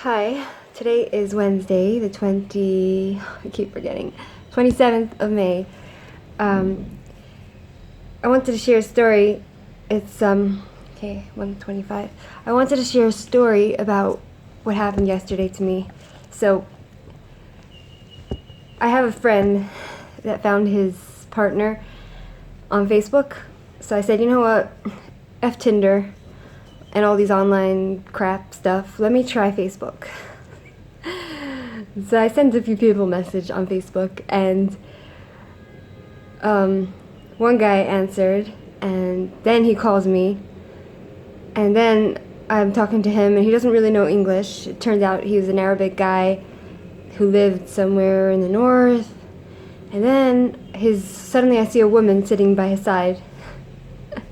Hi, today is Wednesday, I keep forgetting, 27th of May. I wanted to share a story. It's, okay, 1:25. I wanted to share a story about what happened yesterday to me. So, I have a friend that found his partner on Facebook. So I said, you know what, F Tinder and all these online crap stuff, let me try Facebook. So I sent a few people a message on Facebook, and one guy answered, and then he calls me, and then I'm talking to him, and he doesn't really know English. It turned out he was an Arabic guy who lived somewhere in the north, and then suddenly I see a woman sitting by his side,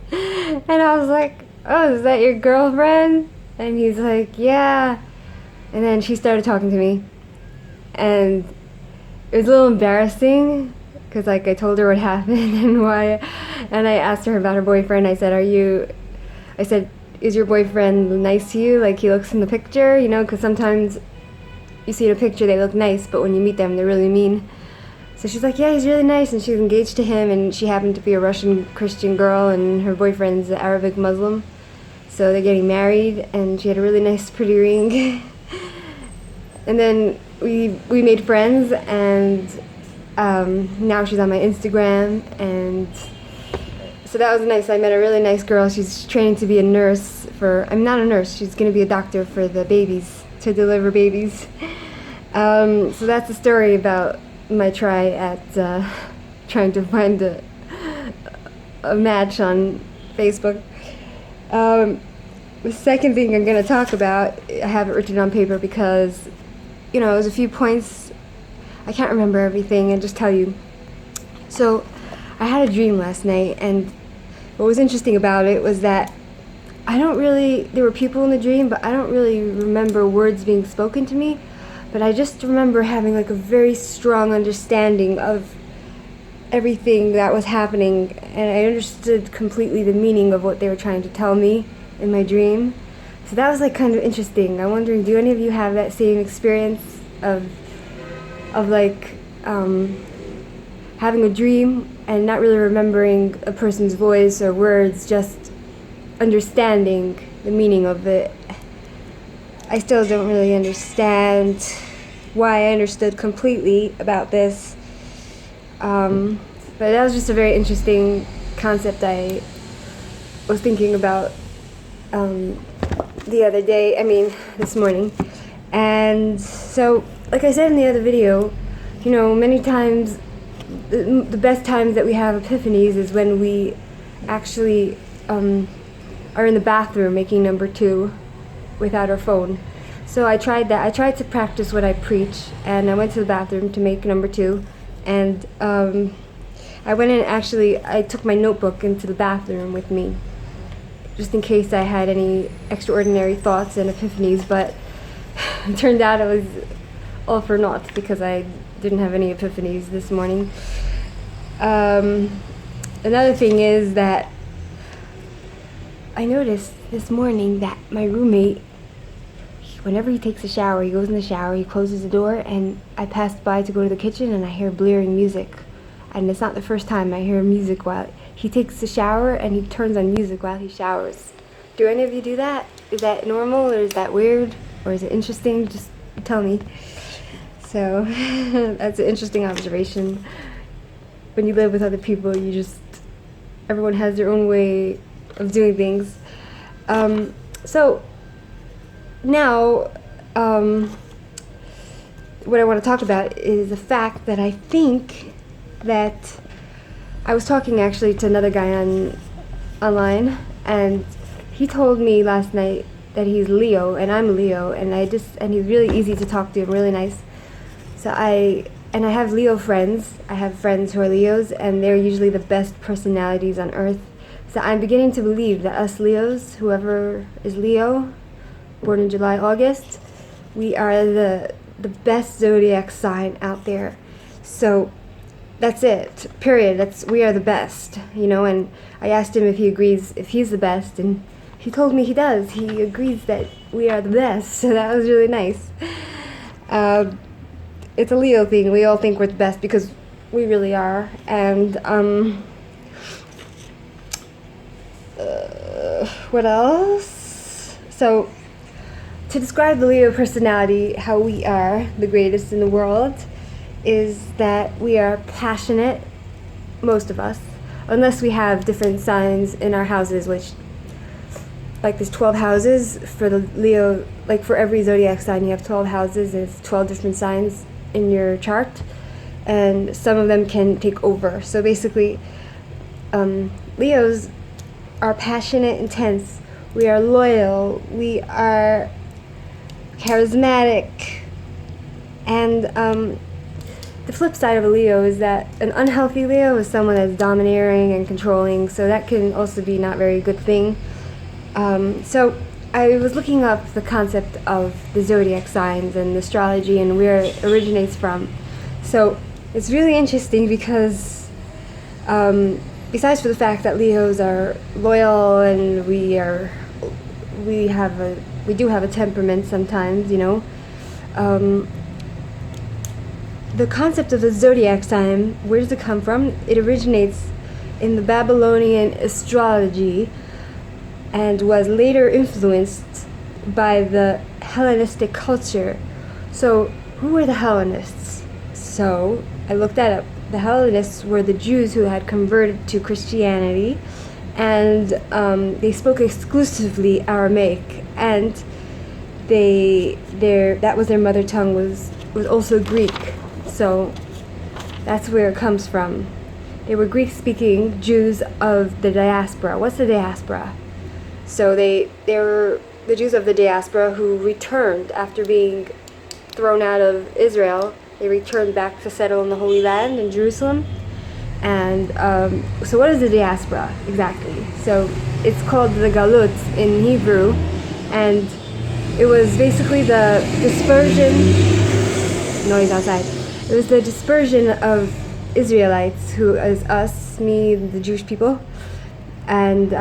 and I was like, oh, is that your girlfriend? And he's like, yeah. And then she started talking to me, and it was a little embarrassing because I told her what happened and why, and I asked her about her boyfriend. I said, is your boyfriend nice to you, like he looks in the picture, because sometimes you see in a picture they look nice, but when you meet them they're really mean. So she's like, yeah, he's really nice, and she's engaged to him, and she happened to be a Russian Christian girl, and her boyfriend's an Arabic Muslim. So they're getting married, and she had a really nice, pretty ring. And then we made friends, and now she's on my Instagram, and so that was nice. I met a really nice girl. She's training to be a nurse I'm not a nurse, she's going to be a doctor for the babies, to deliver babies. So that's the story about my try at trying to find a match on Facebook. The second thing I'm going to talk about, I have it written on paper because, it was a few points. I can't remember everything and just tell you. So, I had a dream last night, and what was interesting about it was that there were people in the dream, but I don't really remember words being spoken to me, but I just remember having a very strong understanding of everything that was happening, and I understood completely the meaning of what they were trying to tell me in my dream. So that was kind of interesting. I'm wondering, do any of you have that same experience of having a dream and not really remembering a person's voice or words, just understanding the meaning of it? I still don't really understand why I understood completely about this. But that was just a very interesting concept I was thinking about this morning. And so, like I said in the other video, many times, the best times that we have epiphanies is when we actually are in the bathroom making number 2 without our phone. So I tried that. I tried to practice what I preach, and I went to the bathroom to make number 2, and I went in, I took my notebook into the bathroom with me, just in case I had any extraordinary thoughts and epiphanies, but it turned out it was all for naught because I didn't have any epiphanies this morning. Another thing is that I noticed this morning that my roommate, whenever he takes a shower, he goes in the shower, he closes the door, and I passed by to go to the kitchen and I hear blaring music. And it's not the first time I hear music while he takes a shower, and he turns on music while he showers. Do any of you do that? Is that normal, or is that weird, or is it interesting? Just tell me. So that's an interesting observation. When you live with other people, everyone has their own way of doing things. So now, what I want to talk about is the fact that I think that I was talking actually to another guy online, and he told me last night that he's Leo and I'm Leo, and he's really easy to talk to and really nice. So I have Leo friends. I have friends who are Leos, and they're usually the best personalities on earth. So I'm beginning to believe that us Leos, whoever is Leo, born in July, August, we are the best zodiac sign out there. So that's it, period. We are the best, and I asked him if he agrees, if he's the best, and he told me he does. He agrees that we are the best, so that was really nice. It's a Leo thing. We all think we're the best because we really are. And what else? So, to describe the Leo personality, how we are the greatest in the world, is that we are passionate, most of us, unless we have different signs in our houses, which, like, there's 12 houses for the Leo, like for every zodiac sign you have 12 houses, there's 12 different signs in your chart, and some of them can take over. So basically, Leos are passionate, intense, we are loyal, we are charismatic, and the flip side of a Leo is that an unhealthy Leo is someone that's domineering and controlling, so that can also be not very good thing. So I was looking up the concept of the zodiac signs and astrology and where it originates from. So it's really interesting because besides for the fact that Leos are loyal and we do have a temperament sometimes, you know. The concept of the zodiac sign, where does it come from? It originates in the Babylonian astrology and was later influenced by the Hellenistic culture. So, who were the Hellenists? So, I looked that up. The Hellenists were the Jews who had converted to Christianity, and they spoke exclusively Aramaic, and that was their mother tongue, was also Greek. So that's where it comes from. They were Greek-speaking Jews of the diaspora. What's the diaspora? So they were the Jews of the diaspora who returned after being thrown out of Israel. They returned back to settle in the Holy Land in Jerusalem. And so what is the diaspora exactly? So it's called the Galut in Hebrew, and it was basically the dispersion, noise outside. It was the dispersion of Israelites, who is us, me, the Jewish people, and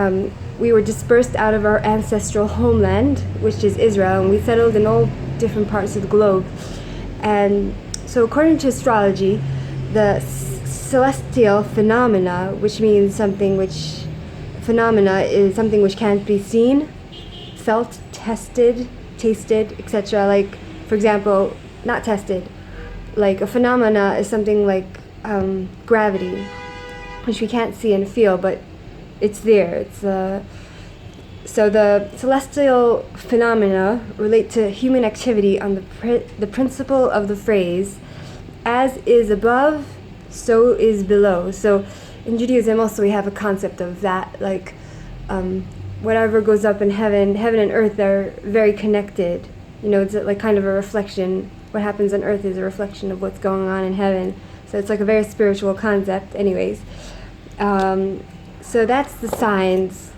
we were dispersed out of our ancestral homeland, which is Israel, and we settled in all different parts of the globe. And so according to astrology, the celestial phenomena, which means phenomena is something which can't be seen, felt, tested, tasted, etc. Like, for example, not tested. Like a phenomena is something like gravity, which we can't see and feel, but it's there. So the celestial phenomena relate to human activity on the principle of the phrase, as is above, so is below. So in Judaism also we have a concept of that, like whatever goes up in heaven and earth are very connected. You know, it's like kind of a reflection. What happens on earth is a reflection of what's going on in heaven. So it's like a very spiritual concept anyways. So that's the signs,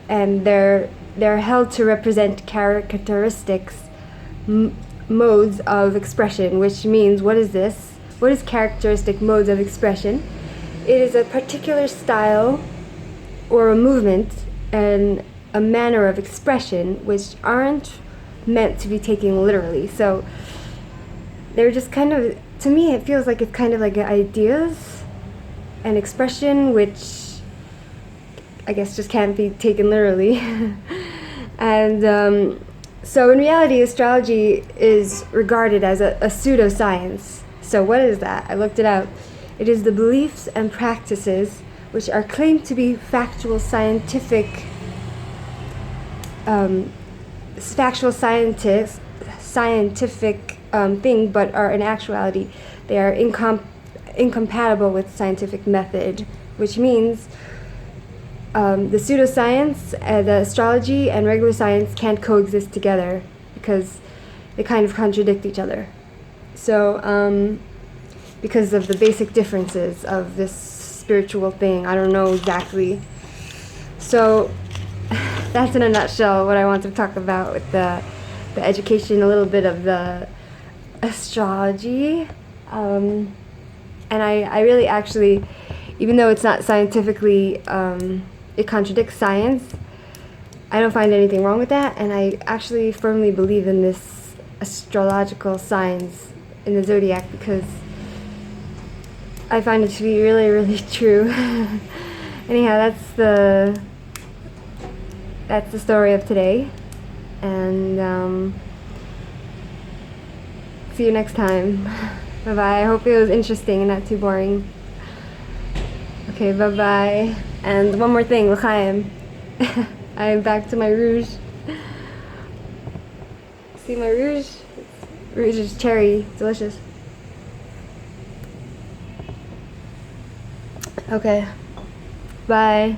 and they're held to represent characteristics, modes of expression, which means, what is this? What is characteristic modes of expression? It is a particular style or a movement and a manner of expression which aren't meant to be taken literally. So they're just kind of, to me it feels like it's kind of like ideas and expression which I guess just can't be taken literally. And so in reality, astrology is regarded as a pseudoscience. So what is that? I looked it up. It is the beliefs and practices which are claimed to be factual scientific thing, but are in actuality they are incompatible with scientific method, which means the pseudoscience, the astrology, and regular science can't coexist together because they kind of contradict each other. So because of the basic differences of this spiritual thing, I don't know exactly. So that's in a nutshell what I want to talk about with the education, a little bit of the astrology. And I really actually, even though it's not scientifically, it contradicts science, I don't find anything wrong with that, and I actually firmly believe in this astrological signs in the zodiac because I find it to be really, really true. Anyhow, that's the story of today, and see you next time. Bye bye. I hope it was interesting and not too boring. Okay, bye bye. And one more thing, l'chaim. I'm back to my rouge. See my rouge? Rouge is cherry, delicious. Okay, bye.